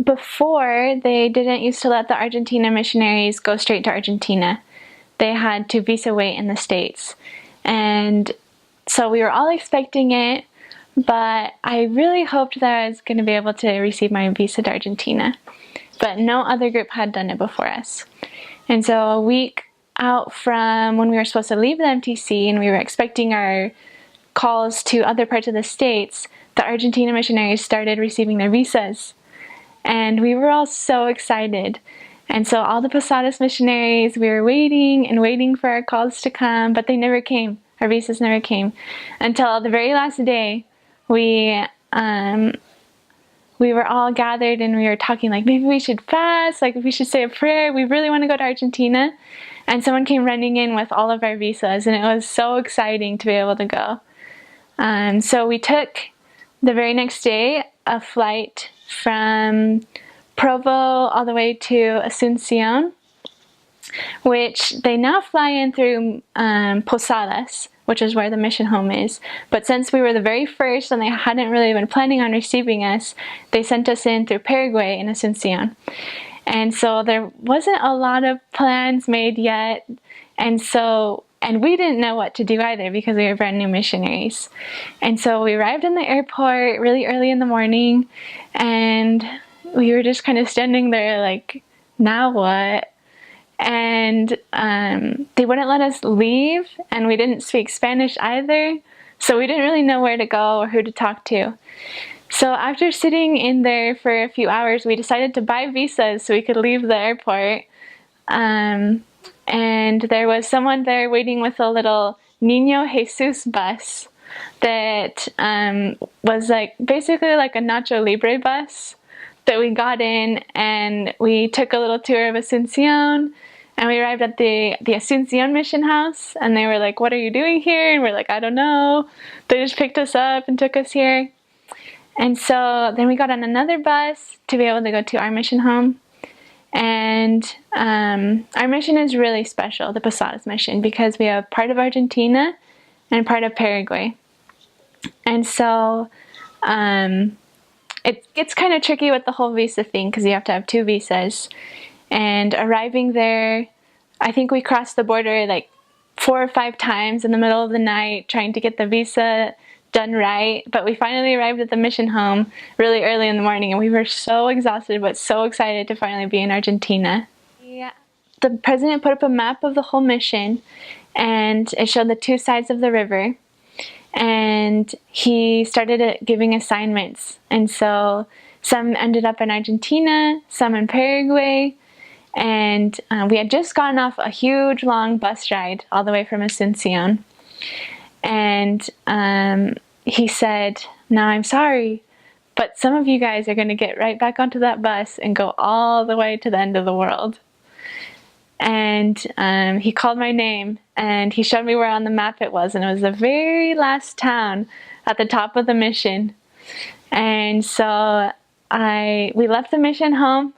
before, they didn't used to let the Argentina missionaries go straight to Argentina. They had to visa wait in the States. And so we were all expecting it, but I really hoped that I was going to be able to receive my visa to Argentina. But no other group had done it before us. And so a week out from when we were supposed to leave the MTC and we were expecting our calls to other parts of the States, the Argentina missionaries started receiving their visas. And we were all so excited. And so all the Posadas missionaries, we were waiting and waiting for our calls to come, but they never came. Our visas never came. Until the very last day, we were all gathered and we were talking like, maybe we should fast, like we should say a prayer. We really want to go to Argentina. And someone came running in with all of our visas, and it was so exciting to be able to go. So we took the very next day a flight from Provo all the way to Asuncion, which they now fly in through Posadas, which is where the mission home is. But since we were the very first and they hadn't really been planning on receiving us, they sent us in through Paraguay in Asuncion. And so there wasn't a lot of plans made yet, and we didn't know what to do either because we were brand new missionaries. And so we arrived in the airport really early in the morning, and we were just kind of standing there like, now what? And they wouldn't let us leave, and we didn't speak Spanish either, so we didn't really know where to go or who to talk to. So after sitting in there for a few hours, we decided to buy visas so we could leave the airport. And there was someone there waiting with a little Niño Jesus bus that was like basically like a Nacho Libre bus that we got in, and we took a little tour of Asuncion, and we arrived at the Asuncion mission house, and they were like, what are you doing here? And we're like, I don't know. They just picked us up and took us here. And so then we got on another bus to be able to go to our mission home. And our mission is really special, the Posadas mission, because we have part of Argentina and part of Paraguay. And so it gets kind of tricky with the whole visa thing because you have to have 2 visas. And arriving there, I think we crossed the border like 4 or 5 times in the middle of the night trying to get the visa done right. But we finally arrived at the mission home really early in the morning, and we were so exhausted but so excited to finally be in Argentina. Yeah. The president put up a map of the whole mission, and it showed the 2 sides of the river. And he started giving assignments, and so some ended up in Argentina, some in Paraguay, and we had just gotten off a huge long bus ride all the way from Asuncion. And he said, now I'm sorry, but some of you guys are going to get right back onto that bus and go all the way to the end of the world. And he called my name, and he showed me where on the map it was, and it was the very last town at the top of the mission. And so we left the mission home,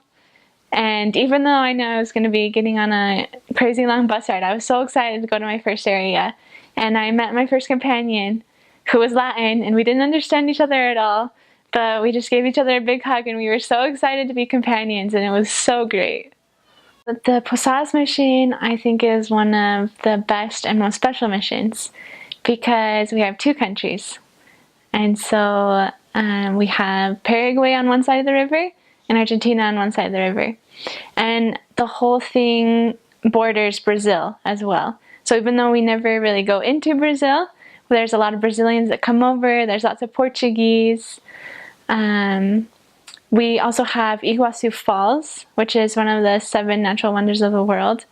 and even though I know I was going to be getting on a crazy long bus ride, I was so excited to go to my first area. And I met my first companion, who was Latin, and we didn't understand each other at all, but we just gave each other a big hug, and we were so excited to be companions, and it was so great. The Posadas mission, I think, is one of the best and most special missions because we have 2 countries. And so we have Paraguay on one side of the river and Argentina on one side of the river. And the whole thing borders Brazil as well. So even though we never really go into Brazil, there's a lot of Brazilians that come over, there's lots of Portuguese. We also have Iguazu Falls, which is one of the 7 natural wonders of the world,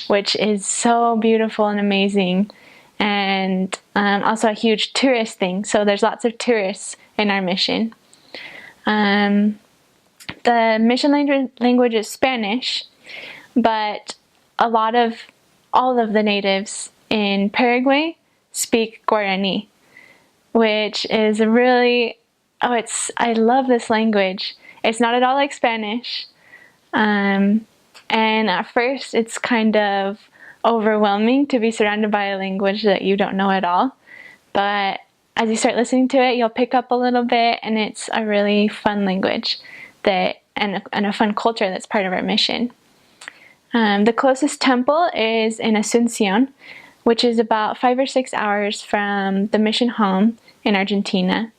which is so beautiful and amazing, and also a huge tourist thing. So there's lots of tourists in our mission. The mission language is Spanish, but all of the natives in Paraguay speak Guarani, which is I love this language. It's not at all like Spanish, and at first it's kind of overwhelming to be surrounded by a language that you don't know at all, but as you start listening to it, you'll pick up a little bit, and it's a really fun language that and a fun culture that's part of our mission. The closest temple is in Asuncion, which is about 5 or 6 hours from the mission home in Argentina.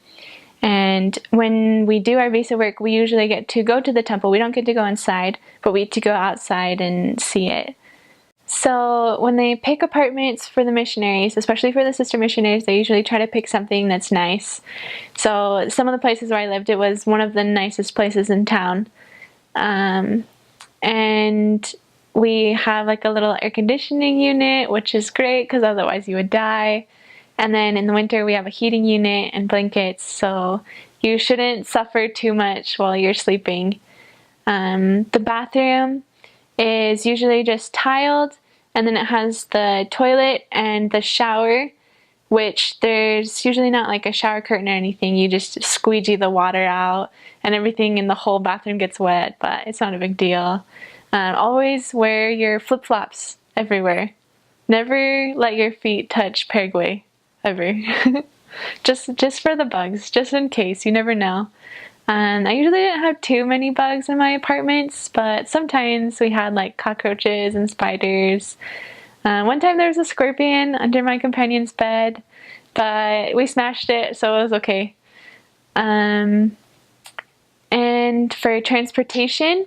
And when we do our visa work, we usually get to go to the temple. We don't get to go inside, but we get to go outside and see it. So when they pick apartments for the missionaries, especially for the sister missionaries, they usually try to pick something that's nice. So some of the places where I lived, it was one of the nicest places in town. And we have like a little air conditioning unit, which is great because otherwise you would die. And then in the winter we have a heating unit and blankets, so you shouldn't suffer too much while you're sleeping. The bathroom is usually just tiled, and then it has the toilet and the shower, which there's usually not like a shower curtain or anything. You just squeegee the water out and everything in the whole bathroom gets wet, but it's not a big deal. Always wear your flip-flops everywhere. Never let your feet touch Paraguay. Ever. just for the bugs, just in case, you never know. I usually didn't have too many bugs in my apartments, but sometimes we had like cockroaches and spiders. One time there was a scorpion under my companion's bed, but we smashed it, so it was okay. And for transportation,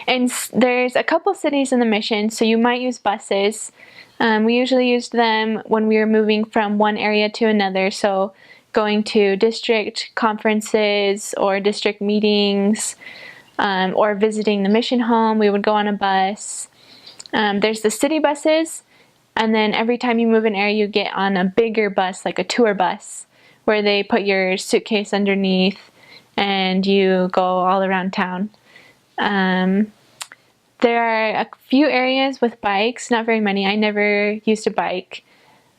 and there's a couple cities in the mission, so you might use buses. We usually used them when we were moving from one area to another, so going to district conferences or district meetings, or visiting the mission home, we would go on a bus. There's the city buses, and then every time you move an area, you get on a bigger bus, like a tour bus, where they put your suitcase underneath and you go all around town. There are a few areas with bikes, not very many. I never used a bike.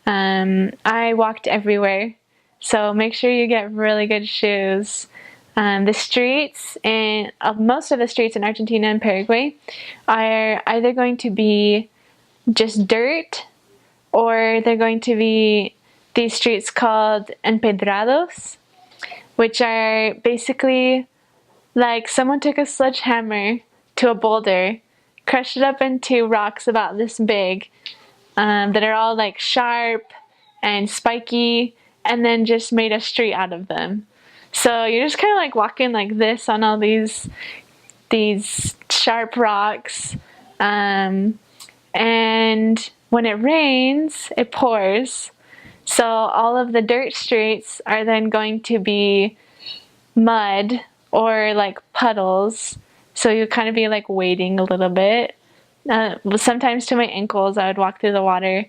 I walked everywhere, so make sure you get really good shoes. The streets, and most of the streets in Argentina and Paraguay are either going to be just dirt, or they're going to be these streets called empedrados, which are basically like someone took a sledgehammer to a boulder, crushed it up into rocks about this big, that are all like sharp and spiky, and then just made a street out of them. So you're just kind of like walking like this on all these sharp rocks, and when it rains, it pours. So all of the dirt streets are then going to be mud or like puddles. So you kind of be like wading a little bit. Sometimes to my ankles, I would walk through the water.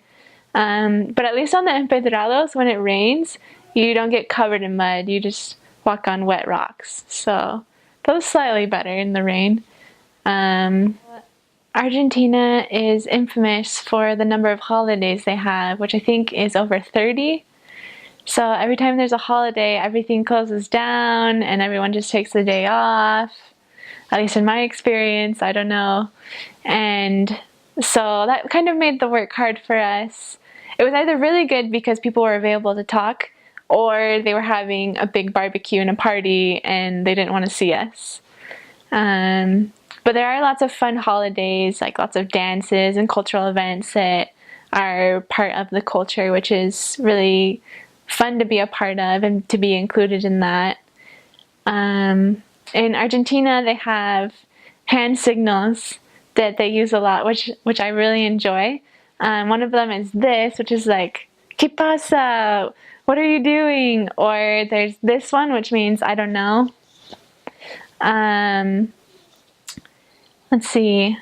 But at least on the empedrados, when it rains, you don't get covered in mud. You just walk on wet rocks. So that was slightly better in the rain. Argentina is infamous for the number of holidays they have, which I think is over 30. So every time there's a holiday, everything closes down and everyone just takes the day off. At least in my experience, I don't know. And so that kind of made the work hard for us. It was either really good because people were available to talk, or they were having a big barbecue and a party and they didn't want to see us. But there are lots of fun holidays, like lots of dances and cultural events that are part of the culture, which is really fun to be a part of and to be included in that. In Argentina, they have hand signals that they use a lot, which I really enjoy. One of them is this, which is like, ¿Qué pasa? What are you doing? Or there's this one, which means I don't know. Let's see.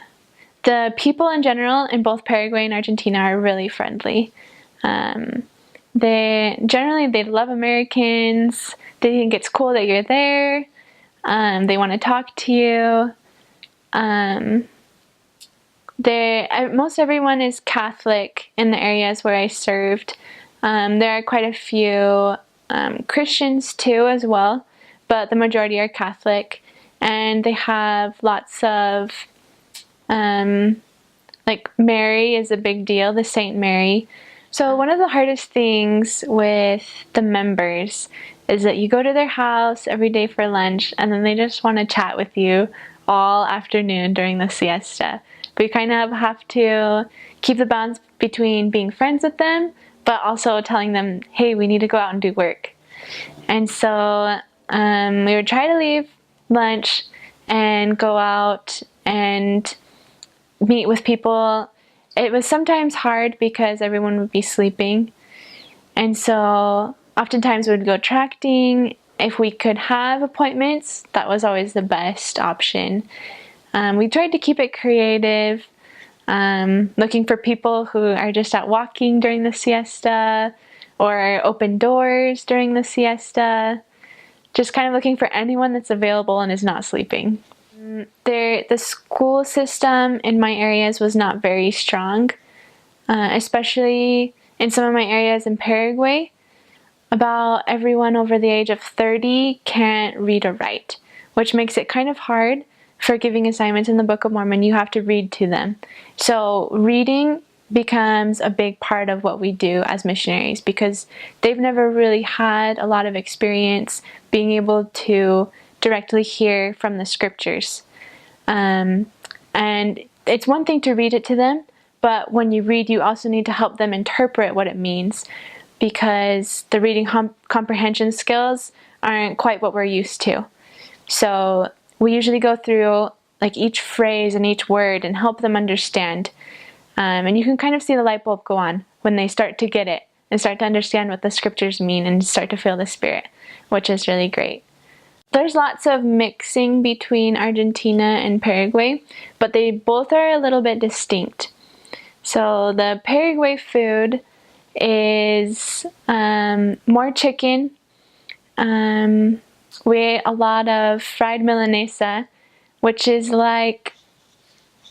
The people in general in both Paraguay and Argentina are really friendly. They love Americans. They think it's cool that you're there. They want to talk to you. Most everyone is Catholic in the areas where I served. There are quite a few Christians too as well, but the majority are Catholic. And they have lots of, like Mary is a big deal, the Saint Mary. So one of the hardest things with the members is that you go to their house every day for lunch, and then they just want to chat with you all afternoon during the siesta. But you kind of have to keep the balance between being friends with them, but also telling them, hey, we need to go out and do work. And so we would try to leave lunch and go out and meet with people. It was sometimes hard because everyone would be sleeping. And so oftentimes we would go tracting. If we could have appointments, that was always the best option. We tried to keep it creative, looking for people who are just out walking during the siesta or open doors during the siesta. Just kind of looking for anyone that's available and is not sleeping. The school system in my areas was not very strong, especially in some of my areas in Paraguay. About everyone over the age of 30 can't read or write, which makes it kind of hard for giving assignments in the Book of Mormon. You have to read to them. So reading becomes a big part of what we do as missionaries because they've never really had a lot of experience being able to directly hear from the scriptures. And it's one thing to read it to them, but when you read, you also need to help them interpret what it means because the reading comprehension skills aren't quite what we're used to. So we usually go through like each phrase and each word and help them understand. And you can kind of see the light bulb go on when they start to get it and start to understand what the scriptures mean and start to feel the Spirit, which is really great. There's lots of mixing between Argentina and Paraguay, but they both are a little bit distinct. So the Paraguay food is more chicken. We ate a lot of fried milanesa, which is like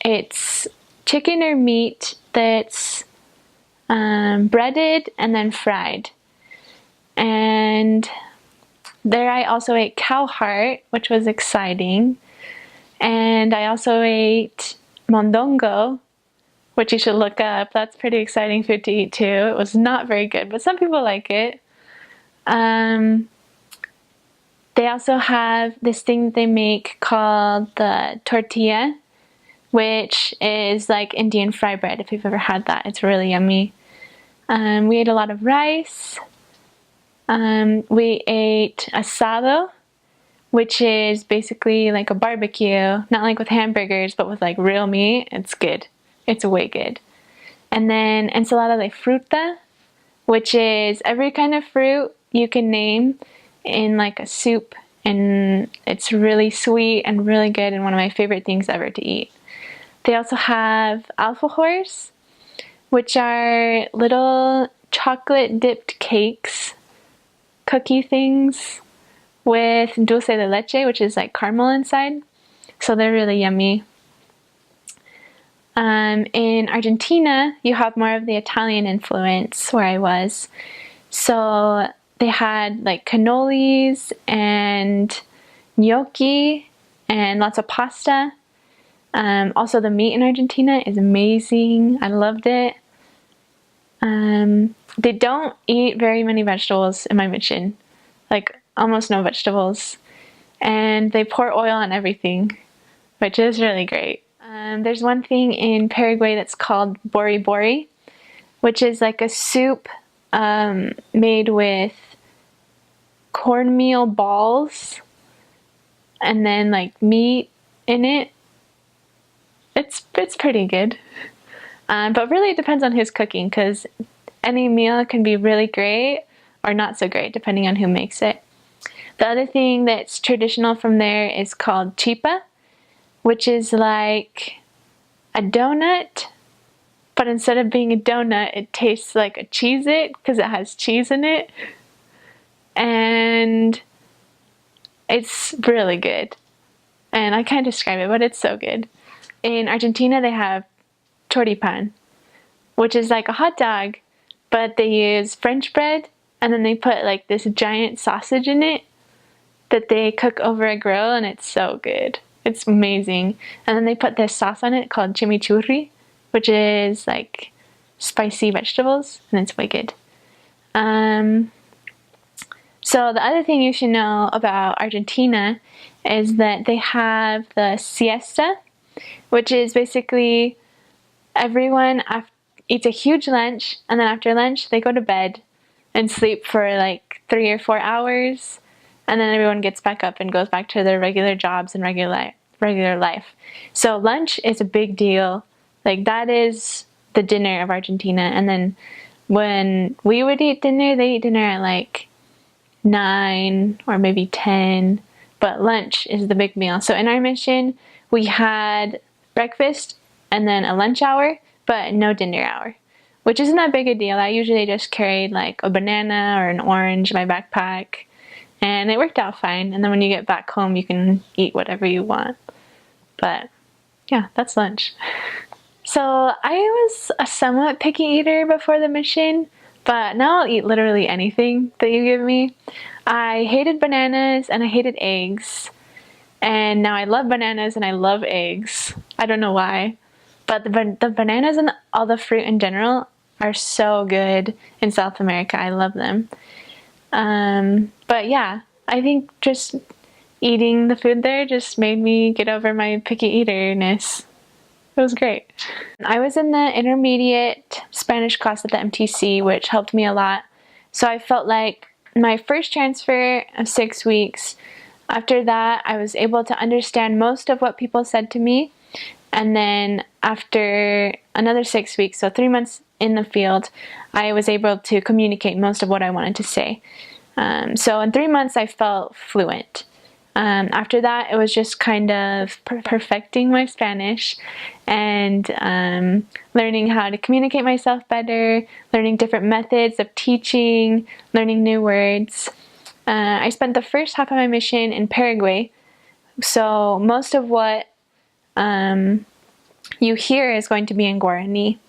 it's chicken or meat that's breaded and then fried. And there I also ate cow heart, which was exciting. And I also ate mondongo, which you should look up. That's pretty exciting food to eat too. It was not very good, but some people like it. They also have this thing that they make called the tortilla, which is like Indian fry bread, if you've ever had that. It's really yummy. We ate a lot of rice. We ate asado, which is basically like a barbecue, not like with hamburgers, but with like real meat. It's good. It's way good. And then ensalada de fruta, which is every kind of fruit you can name in like a soup, and it's really sweet and really good and one of my favorite things ever to eat. They also have alfajores, which are little chocolate dipped cakes, cookie things with dulce de leche, which is like caramel inside. So they're really yummy. In Argentina, you have more of the Italian influence where I was. So they had like cannolis and gnocchi and lots of pasta. Also the meat in Argentina is amazing. I loved it. They don't eat very many vegetables in my mission, like almost no vegetables. And they pour oil on everything, which is really great. There's one thing in Paraguay that's called bori bori, which is like a soup made with cornmeal balls and then like meat in it. It's pretty good. But really it depends on who's cooking, because any meal can be really great or not so great depending on who makes it. The other thing that's traditional from there is called Chipa, which is like a donut, but instead of being a donut, it tastes like a Cheez-It because it has cheese in it. And it's really good. And I can't describe it, but it's so good. In Argentina, they have choripan, which is like a hot dog, but they use French bread, and then they put like this giant sausage in it that they cook over a grill, and it's so good. It's amazing. And then they put this sauce on it called chimichurri, which is like spicy vegetables, and it's wicked. So the other thing you should know about Argentina is that they have the siesta, which is basically everyone eats a huge lunch, and then after lunch they go to bed and sleep for like 3 or 4 hours, and then everyone gets back up and goes back to their regular jobs and regular life. So lunch is a big deal. Like, that is the dinner of Argentina. And then when we would eat dinner, they eat dinner at like 9 or maybe 10, but lunch is the big meal. So in our mission, we had breakfast and then a lunch hour, but no dinner hour, which isn't that big a deal. I usually just carried like a banana or an orange in my backpack, and it worked out fine. And then when you get back home, you can eat whatever you want. But yeah, that's lunch. So I was a somewhat picky eater before the mission, but now I'll eat literally anything that you give me. I hated bananas and I hated eggs, and now I love bananas and I love eggs. I don't know why, but the bananas and all the fruit in general are so good in South America. I love them. But yeah, I think just eating the food there just made me get over my picky eaterness. It was great. I was in the intermediate Spanish class at the MTC, which helped me a lot. So I felt like my first transfer of 6 weeks, after that I was able to understand most of what people said to me. And then after another 6 weeks, so 3 months in the field, I was able to communicate most of what I wanted to say. So in 3 months I felt fluent. After that, it was just kind of perfecting my Spanish and learning how to communicate myself better, learning different methods of teaching, learning new words. I spent the first half of my mission in Paraguay, so most of what you hear is going to be in Guarani,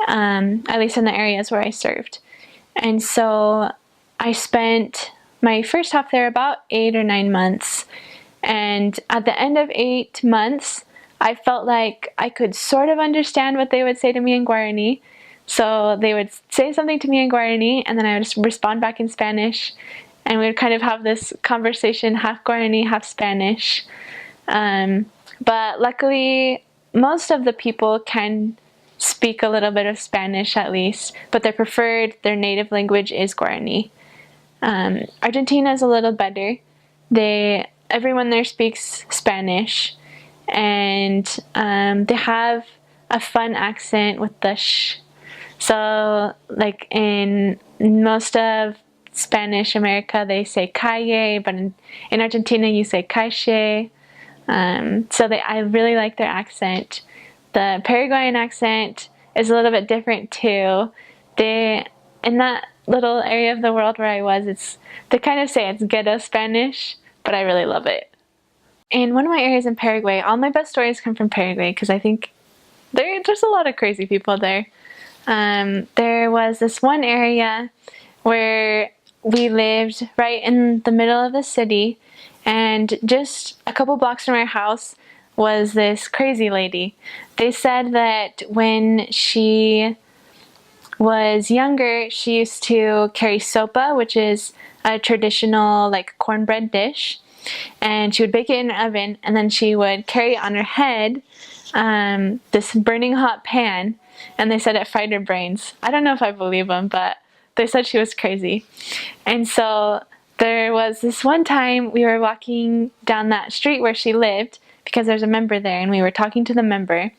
at least in the areas where I served. And so I spent my first half there about 8 or 9 months, and at the end of 8 months I felt like I could sort of understand what they would say to me in Guarani. So they would say something to me in Guarani and then I would just respond back in Spanish, and we would kind of have this conversation, half Guarani, half Spanish. But luckily most of the people can speak a little bit of Spanish at least, but their native language is Guarani. Argentina is a little better. Everyone there speaks Spanish, and they have a fun accent with the sh. So like in most of Spanish America they say calle, but in Argentina you say calle. I really like their accent. The Paraguayan accent is a little bit different too. In that little area of the world where I was, they kind of say it's ghetto Spanish, but I really love it. In one of my areas in Paraguay, all my best stories come from Paraguay because I think there's a lot of crazy people there. There was this one area where we lived right in the middle of the city, and just a couple blocks from our house was this crazy lady. They said that when she was younger, she used to carry sopa, which is a traditional like cornbread dish, and she would bake it in an oven, and then she would carry on her head this burning hot pan, and they said it fried her brains. I don't know if I believe them, but they said she was crazy. And so there was this one time we were walking down that street where she lived, because there's a member there, and we were talking to the member,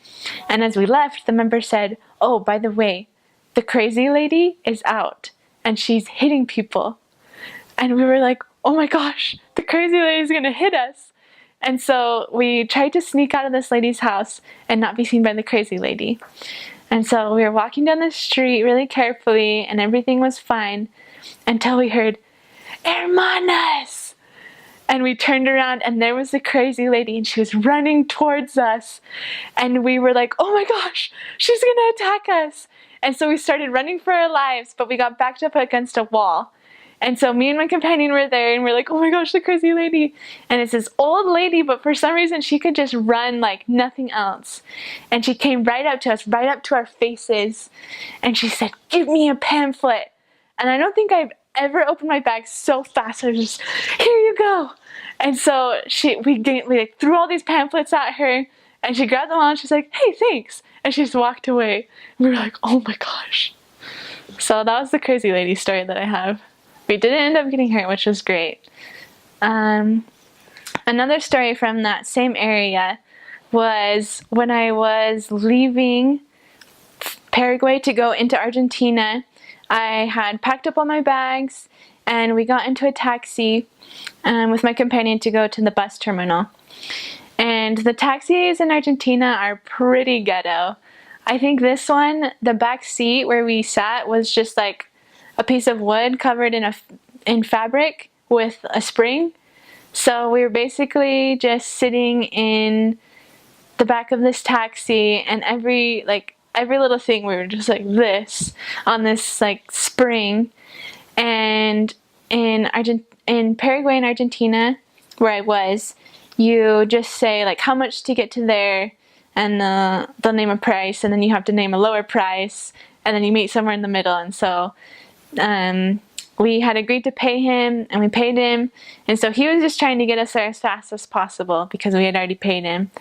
and as we left, the member said, "Oh, by the way, the crazy lady is out and she's hitting people." And we were like, oh my gosh, the crazy lady's gonna hit us. And so we tried to sneak out of this lady's house and not be seen by the crazy lady. And so we were walking down the street really carefully and everything was fine until we heard, "Hermanas!" And we turned around and there was the crazy lady and she was running towards us. And we were like, oh my gosh, she's gonna attack us. And so we started running for our lives, but we got backed up against a wall. And so me and my companion were there and we're like, oh my gosh, the crazy lady. And it's this old lady, but for some reason she could just run like nothing else. And she came right up to us, right up to our faces. And she said, "Give me a pamphlet." And I don't think I've ever opened my bag so fast. I was just, here you go. And so we like threw all these pamphlets at her, and she grabbed them all and she's like, hey, thanks. And she just walked away. And we were like, oh my gosh. So that was the crazy lady story that I have. We didn't end up getting hurt, which was great. Another story from that same area was when I was leaving Paraguay to go into Argentina. I had packed up all my bags and we got into a taxi with my companion to go to the bus terminal. And the taxis in Argentina are pretty ghetto. I think this one, the back seat where we sat was just like a piece of wood covered in fabric with a spring. So we were basically just sitting in the back of this taxi, and every little thing we were just like this on this like spring. And in Paraguay and Argentina, where I was, you just say like how much to get to there, and they'll name a price, and then you have to name a lower price, and then you meet somewhere in the middle. And so we had agreed to pay him, and we paid him, and so he was just trying to get us there as fast as possible because we had already paid him.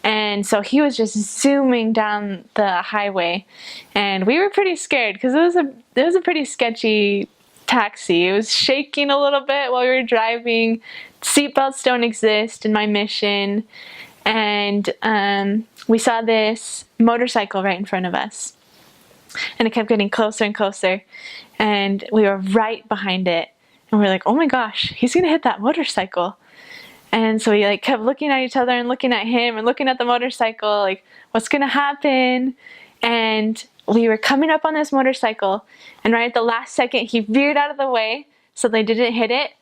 And so he was just zooming down the highway, and we were pretty scared because it was a pretty sketchy taxi. It was shaking a little bit while we were driving. Seatbelts don't exist in my mission. And we saw this motorcycle right in front of us, and it kept getting closer and closer, and we were right behind it, and we were like, oh my gosh, he's gonna hit that motorcycle. And so we like kept looking at each other and looking at him and looking at the motorcycle, like what's gonna happen. And we were coming up on this motorcycle, and right at the last second he veered out of the way so they didn't hit it,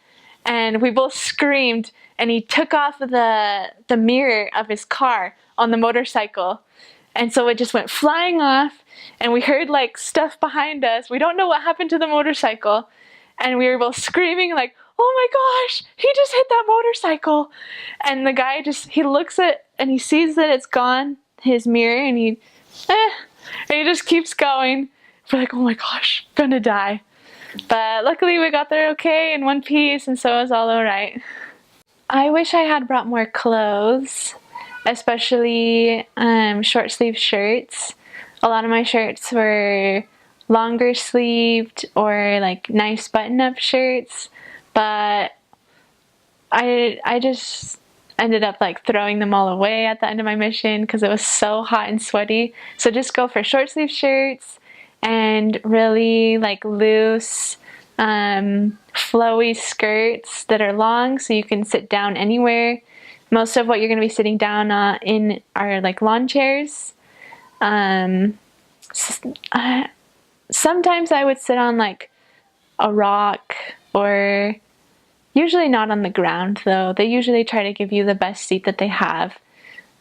and we both screamed, and he took off the mirror of his car on the motorcycle, and so it just went flying off, and we heard like stuff behind us. We don't know what happened to the motorcycle, and we were both screaming like, oh my gosh, he just hit that motorcycle. And the guy he looks at and he sees that it's gone, his mirror, and he just keeps going. We're like, oh my gosh, gonna die. But luckily we got there okay in one piece, and so it was all alright. I wish I had brought more clothes, especially short sleeve shirts. A lot of my shirts were longer sleeved or like nice button-up shirts, but I just ended up like throwing them all away at the end of my mission because it was so hot and sweaty. So just go for short sleeve shirts and really like loose flowy skirts that are long so you can sit down anywhere. Most of what you're going to be sitting down in are like lawn chairs. Sometimes I would sit on like a rock, or usually not on the ground though. They usually try to give you the best seat that they have.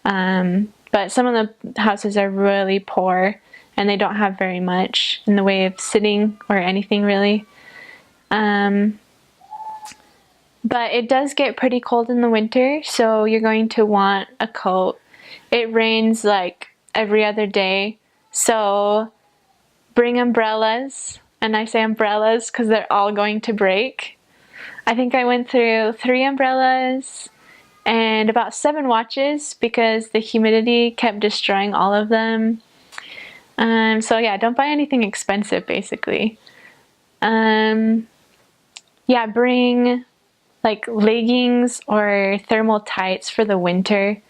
But some of the houses are really poor and they don't have very much in the way of sitting or anything really. But it does get pretty cold in the winter, so you're going to want a coat. It rains like every other day, so bring umbrellas. And I say umbrellas because they're all going to break. I think I went through 3 umbrellas and about 7 watches because the humidity kept destroying all of them. So yeah, don't buy anything expensive basically. Yeah, bring like leggings or thermal tights for the winter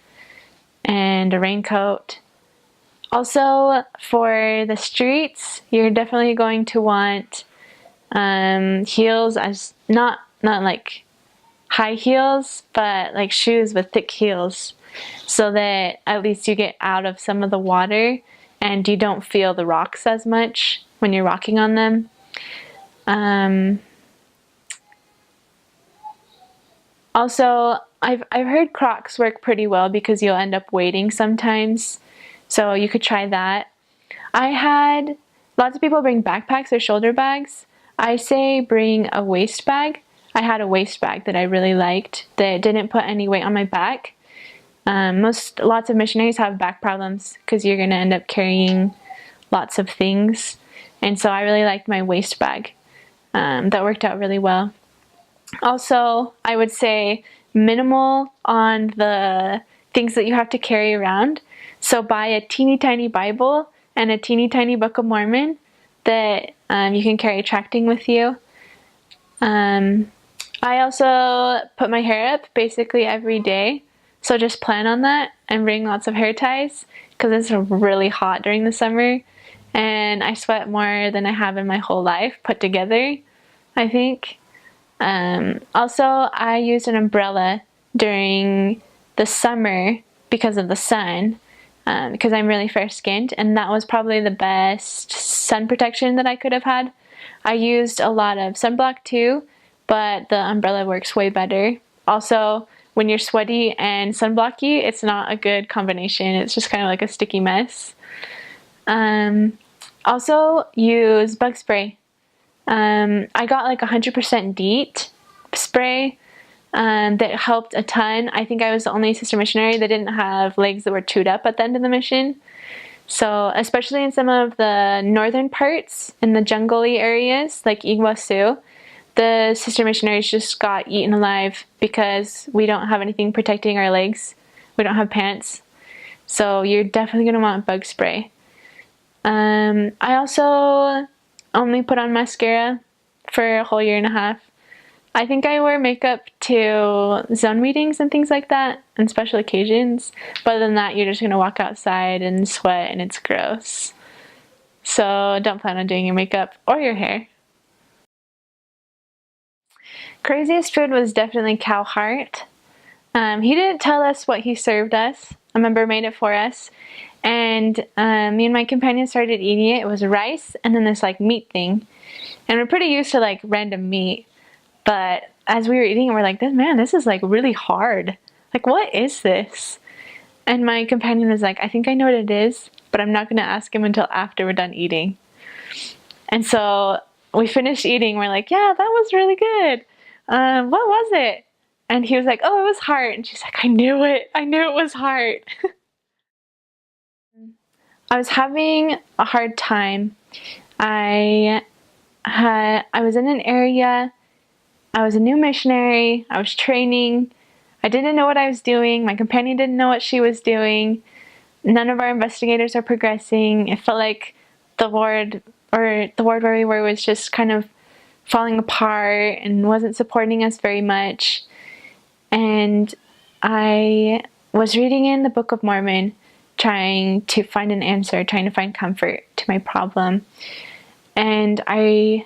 and a raincoat. Also, for the streets, you're definitely going to want heels, as not like high heels, but like shoes with thick heels, so that at least you get out of some of the water and you don't feel the rocks as much when you're walking on them. Also, I've heard Crocs work pretty well because you'll end up wading sometimes. So you could try that. I had lots of people bring backpacks or shoulder bags. I say bring a waist bag. I had a waist bag that I really liked that didn't put any weight on my back. Lots of missionaries have back problems because you're going to end up carrying lots of things. And so I really liked my waist bag. that worked out really well. Also, I would say minimal on the things that you have to carry around. So buy a teeny tiny Bible and a teeny tiny Book of Mormon that you can carry tracting with you. I also put my hair up basically every day. So just plan on that and bring lots of hair ties because it's really hot during the summer. And I sweat more than I have in my whole life put together, I think. Also, I used an umbrella during the summer because of the sun, because I'm really fair-skinned, and that was probably the best sun protection that I could have had. I used a lot of sunblock too, but the umbrella works way better. Also, when you're sweaty and sunblocky, it's not a good combination. It's just kind of like a sticky mess. Also, use bug spray. I got like 100% DEET spray that helped a ton. I think I was the only sister missionary that didn't have legs that were chewed up at the end of the mission. So, especially in some of the northern parts, in the jungly areas, like Iguazu, the sister missionaries just got eaten alive because we don't have anything protecting our legs. We don't have pants. So, you're definitely going to want bug spray. I also only put on mascara for a whole year and a half. I think I wear makeup to zone meetings and things like that, and special occasions. But other than that, you're just going to walk outside and sweat and it's gross. So don't plan on doing your makeup or your hair. Craziest food was definitely cow heart. He didn't tell us what he served us. A member made it for us. And me and my companion started eating it. It was rice and then this like meat thing. And we're pretty used to like random meat. But as we were eating it, we're like, this is like really hard. Like, what is this? And my companion was like, I think I know what it is, but I'm not going to ask him until after we're done eating. And so we finished eating. We're like, yeah, that was really good. What was it? And he was like, oh, it was heart. And she's like, I knew it. I knew it was heart. I was having a hard time. I was in an area. I was a new missionary. I was training. I didn't know what I was doing. My companion didn't know what she was doing. None of our investigators are progressing. It felt like the ward where we were was just kind of falling apart and wasn't supporting us very much. And I was reading in the Book of Mormon, trying to find an answer, trying to find comfort to my problem. And I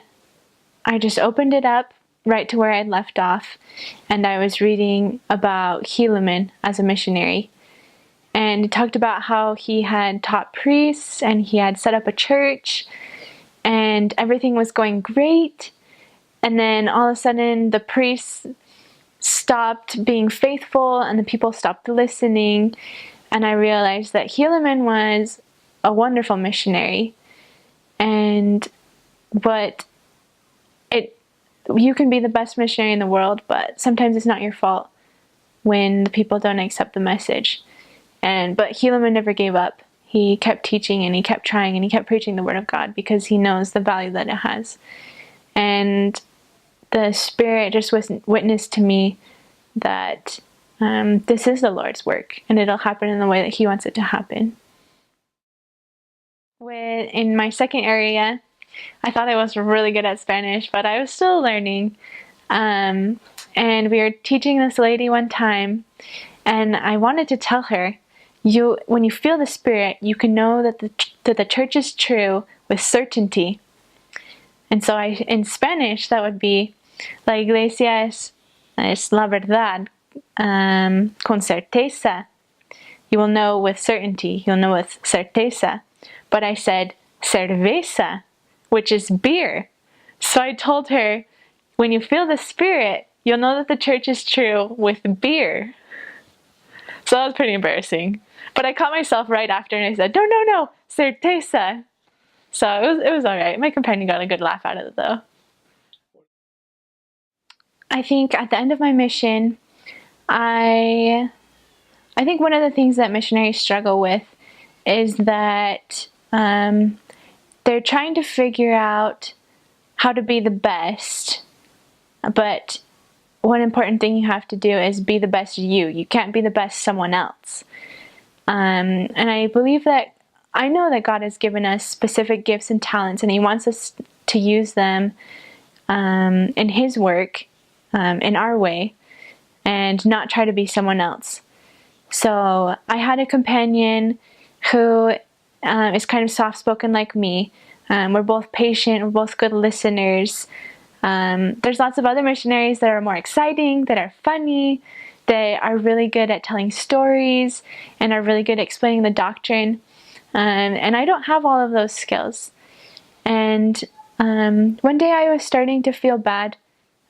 just opened it up right to where I'd left off, and I was reading about Helaman as a missionary. And it talked about how he had taught priests and he had set up a church and everything was going great. And then all of a sudden the priests stopped being faithful and the people stopped listening. And I realized that Helaman was a wonderful missionary. You can be the best missionary in the world, but sometimes it's not your fault when the people don't accept the message. But Helaman never gave up. He kept teaching and he kept trying and he kept preaching the word of God because he knows the value that it has. And the Spirit just witnessed to me that this is the Lord's work and it'll happen in the way that He wants it to happen. In my second area, I thought I was really good at Spanish, but I was still learning. And we were teaching this lady one time, and I wanted to tell her, when you feel the Spirit, you can know that the church is true with certainty. And so in Spanish, that would be, la iglesia es la verdad con certeza. You will know with certainty. You'll know with certeza. But I said cerveza, which is beer. So I told her, when you feel the Spirit, you'll know that the church is true with beer. So that was pretty embarrassing. But I caught myself right after and I said, no, certeza. So it was alright. My companion got a good laugh out of it though. I think at the end of my mission, I think one of the things that missionaries struggle with is that they're trying to figure out how to be the best, but one important thing you have to do is be the best you. You can't be the best someone else. And I believe that, I know that God has given us specific gifts and talents, and He wants us to use them in His work, in our way, and not try to be someone else. So I had a companion who is kind of soft-spoken like me. We're both patient, we're both good listeners. There's lots of other missionaries that are more exciting, that are funny, that are really good at telling stories, and are really good at explaining the doctrine. And I don't have all of those skills. And one day I was starting to feel bad,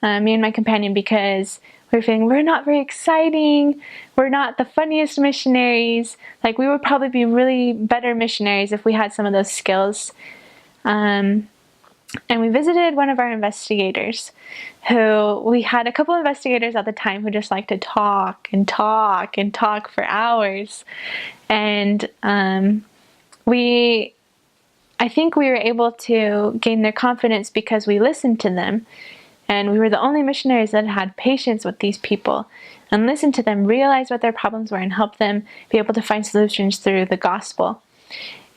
me and my companion, because we were feeling we're not very exciting, we're not the funniest missionaries. Like, we would probably be really better missionaries if we had some of those skills. And we visited one of our investigators, who, we had a couple of investigators at the time who just like to talk and talk and talk for hours. And I think we were able to gain their confidence because we listened to them. And we were the only missionaries that had patience with these people and listened to them, realize what their problems were, and help them be able to find solutions through the gospel.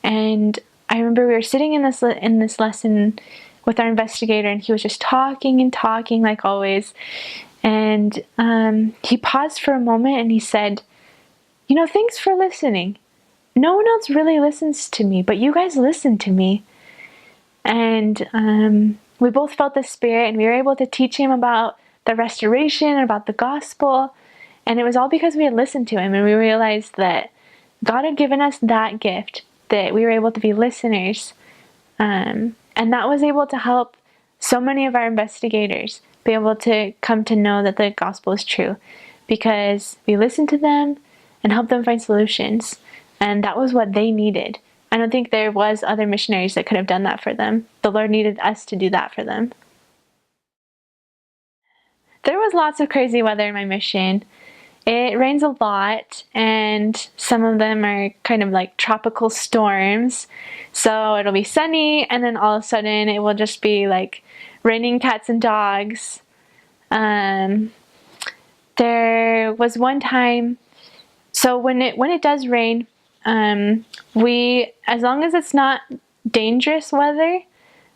And I remember we were sitting in this lesson with our investigator, and he was just talking and talking like always. And he paused for a moment and he said, thanks for listening. No one else really listens to me, but you guys listen to me. And we both felt the Spirit, and we were able to teach him about the restoration and about the gospel. And it was all because we had listened to him, and we realized that God had given us that gift, that we were able to be listeners. And that was able to help so many of our investigators be able to come to know that the gospel is true, because we listened to them and helped them find solutions. And that was what they needed. I don't think there was other missionaries that could have done that for them. The Lord needed us to do that for them. There was lots of crazy weather in my mission. It rains a lot, and some of them are kind of like tropical storms. So it'll be sunny, and then all of a sudden it will just be like raining cats and dogs. There was one time, so when it does rain, as long as it's not dangerous weather,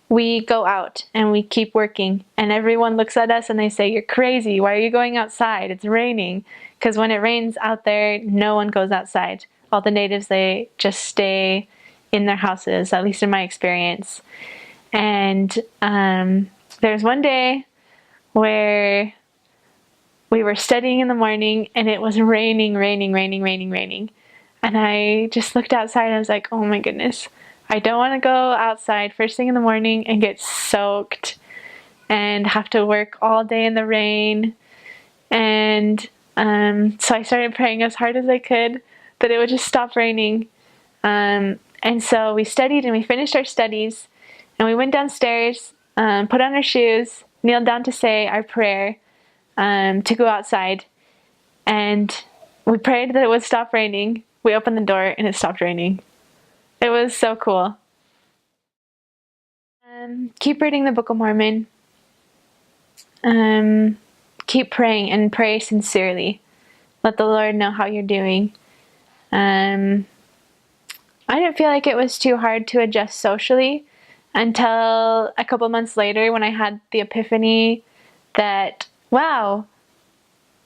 we go out and we keep working, and everyone looks at us and they say, "You're crazy, why are you going outside? It's raining." Because when it rains out there, no one goes outside. All the natives, they just stay in their houses, at least in my experience. And there's one day where we were studying in the morning, and it was raining. And I just looked outside and I was like, oh my goodness, I don't want to go outside first thing in the morning and get soaked and have to work all day in the rain. And so I started praying as hard as I could that it would just stop raining. And so we studied, and we finished our studies, and we went downstairs, put on our shoes, kneeled down to say our prayer, to go outside. And we prayed that it would stop raining. We opened the door and it stopped raining. It was so cool. Keep reading the Book of Mormon. Keep praying, and pray sincerely. Let the Lord know how you're doing. I didn't feel like it was too hard to adjust socially until a couple months later, when I had the epiphany that, wow,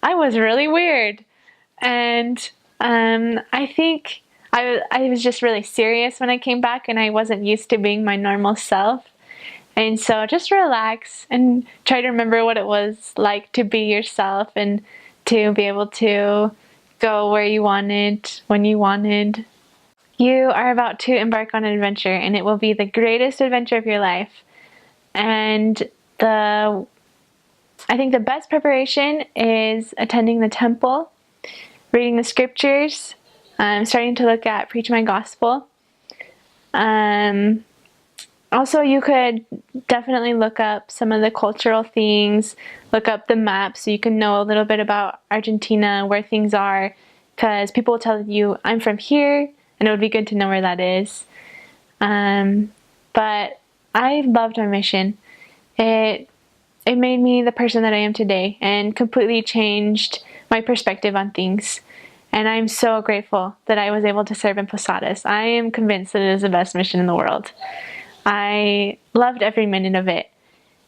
I was really weird. And I think I was just really serious when I came back, and I wasn't used to being my normal self. And so just relax and try to remember what it was like to be yourself, and to be able to go where you wanted, when you wanted. You are about to embark on an adventure, and it will be the greatest adventure of your life. And I think the best preparation is attending the temple, reading the scriptures, starting to look at Preach My Gospel. Also, you could definitely look up some of the cultural things, look up the map so you can know a little bit about Argentina, where things are, because people will tell you, I'm from here, and it would be good to know where that is. But I loved my mission. It made me the person that I am today and completely changed my perspective on things. And I'm so grateful that I was able to serve in Posadas. I am convinced that it is the best mission in the world. I loved every minute of it.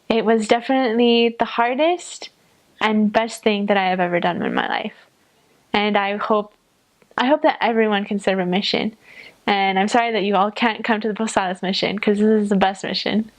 It was definitely the hardest and best thing that I have ever done in my life. And I hope that everyone can serve a mission. And I'm sorry that you all can't come to the Posadas mission, because this is the best mission.